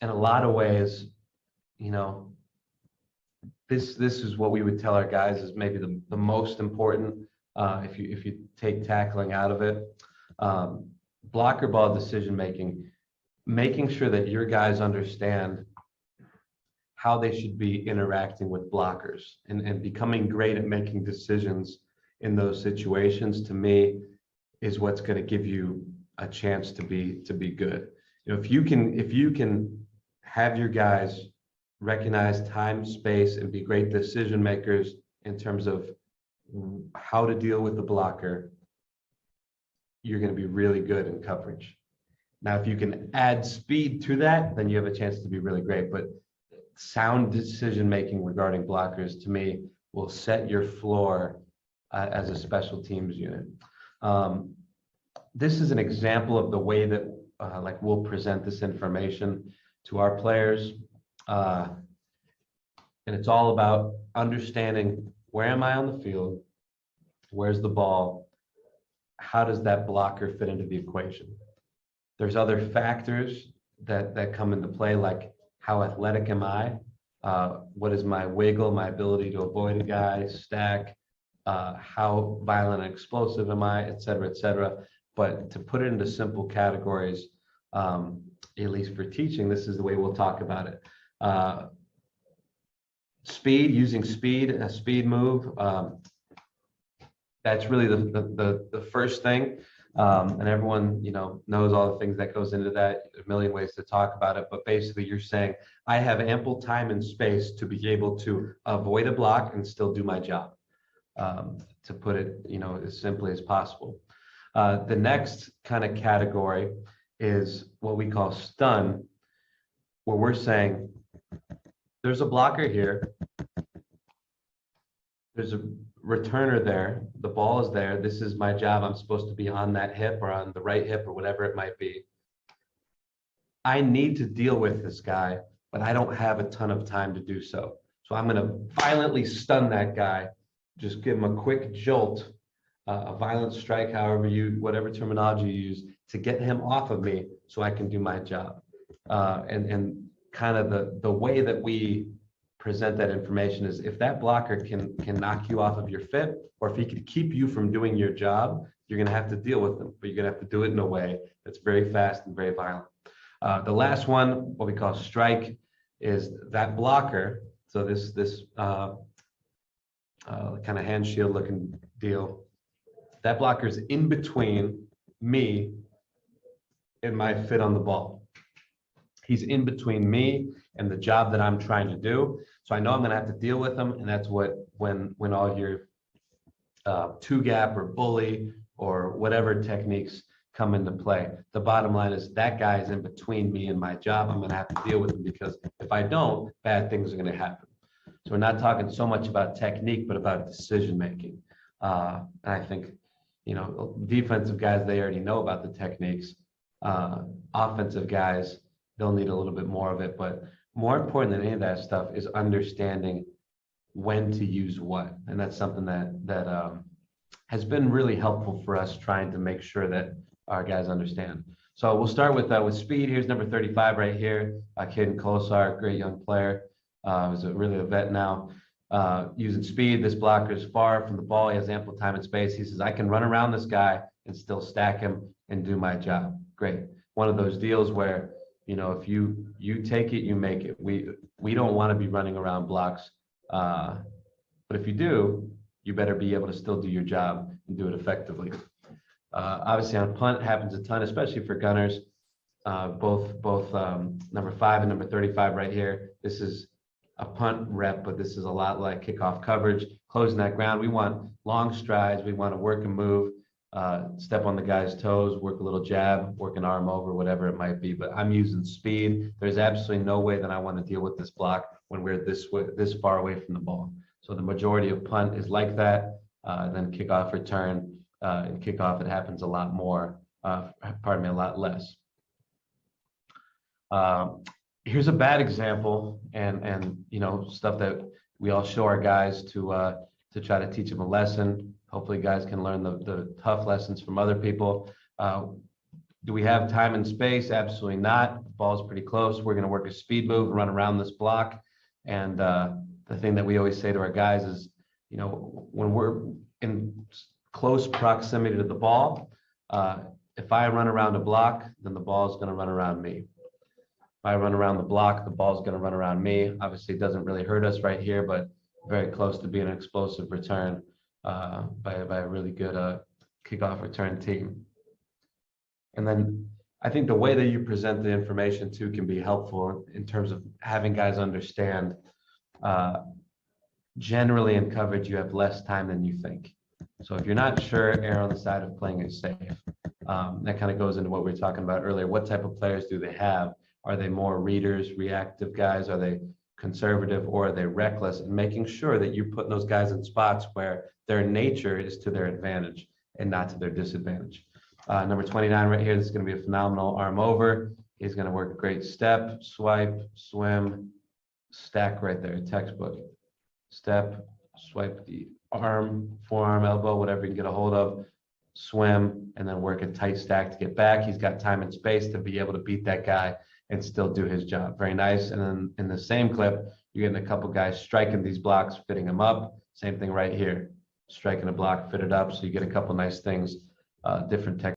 in a lot of ways, you know, this is what we would tell our guys is maybe the most important if you take tackling out of it. Blocker ball decision making, making sure that your guys understand how they should be interacting with blockers and becoming great at making decisions in those situations, to me, is what's going to give you a chance to be good. You know, if you can have your guys recognize time, space, and be great decision makers in terms of how to deal with the blocker, you're going to be really good in coverage. Now, if you can add speed to that, then you have a chance to be really great. But sound decision making regarding blockers, to me, will set your floor as a special teams unit. This is an example of the way that like we'll present this information to our players. And it's all about understanding, where am I on the field? Where's the ball? How does that blocker fit into the equation? There's other factors that come into play, like how athletic am I? What is my wiggle, my ability to avoid a guy, stack? How violent and explosive am I, et cetera, et cetera. But to put it into simple categories, at least for teaching, this is the way we'll talk about it. Speed, using speed, a speed move. That's really the first thing. And everyone, you know, knows all the things that goes into that. A million ways to talk about it, but basically you're saying, I have ample time and space to be able to avoid a block and still do my job. To put it, you know, as simply as possible. The next kind of category is what we call stun, where we're saying, there's a blocker here, there's a returner there, the ball is there, this is my job, I'm supposed to be on that hip or on the right hip or whatever it might be. I need to deal with this guy, but I don't have a ton of time to do so. So I'm going to violently stun that guy, just give him a quick jolt, a violent strike, whatever terminology you use, to get him off of me so I can do my job. And kind of the way that we present that information is, if that blocker can knock you off of your fit, or if he can keep you from doing your job, you're going to have to deal with them, but you're going to have to do it in a way that's very fast and very violent. The last one, what we call strike, is that blocker. So this kind of hand shield looking deal, that blocker is in between me and my fit on the ball. He's in between me and the job that I'm trying to do. So I know I'm going to have to deal with him, and that's when all your two gap or bully or whatever techniques come into play. The bottom line is that guy is in between me and my job. I'm going to have to deal with him, because if I don't, bad things are going to happen. So we're not talking so much about technique, but about decision making. And I think, you know, defensive guys, they already know about the techniques. Offensive guys, they'll need a little bit more of it. But more important than any of that stuff is understanding when to use what. And that's something that has been really helpful for us, trying to make sure that our guys understand. So we'll start with speed. Here's number 35 right here, Caden Kolesar, great young player. He's really a vet now. Using speed, this blocker is far from the ball. He has ample time and space. He says, I can run around this guy and still stack him and do my job. Great. One of those deals where, you know, if you take it, you make it. We don't want to be running around blocks. But if you do, you better be able to still do your job and do it effectively. Obviously on punt happens a ton, especially for gunners. Both number 5 and number 35 right here. This is a punt rep, but this is a lot like kickoff coverage, closing that ground. We want long strides. We want to work and move, step on the guy's toes, work a little jab, work an arm over, whatever it might be. But I'm using speed. There's absolutely no way that I want to deal with this block when we're this far away from the ball. So the majority of punt is like that. Then kickoff return, and kickoff, it happens a lot more, a lot less. Here's a bad example, and you know, stuff that we all show our guys to try to teach them a lesson. Hopefully guys can learn the tough lessons from other people. Do we have time and space? Absolutely not. ball's pretty close. We're going to work a speed move, run around this block. And the thing that we always say to our guys is, when we're in close proximity to the ball, if I run around a block, then the ball is going to run around me. If I run around the block, the ball is going to run around me. Obviously, it doesn't really hurt us right here, but very close to being an explosive return by a really good kickoff return team. And then I think the way that you present the information too can be helpful in terms of having guys understand. Generally in coverage, you have less time than you think. So if you're not sure, err on the side of playing it safe. That kind of goes into what we were talking about earlier. What type of players do they have? Are they more readers, reactive guys? Are they conservative, or are they reckless? And making sure that you put those guys in spots where their nature is to their advantage and not to their disadvantage. Number 29 right here, this is going to be a phenomenal arm over. He's going to work a great step, swipe, swim, stack right there, textbook. Step, swipe the arm, forearm, elbow, whatever you can get a hold of, swim, and then work a tight stack to get back. He's got time and space to be able to beat that guy and still do his job. Very nice. And then in the same clip, you're getting a couple guys striking these blocks, fitting them up. Same thing right here, striking a block, fit it up. So you get a couple nice things, different techniques.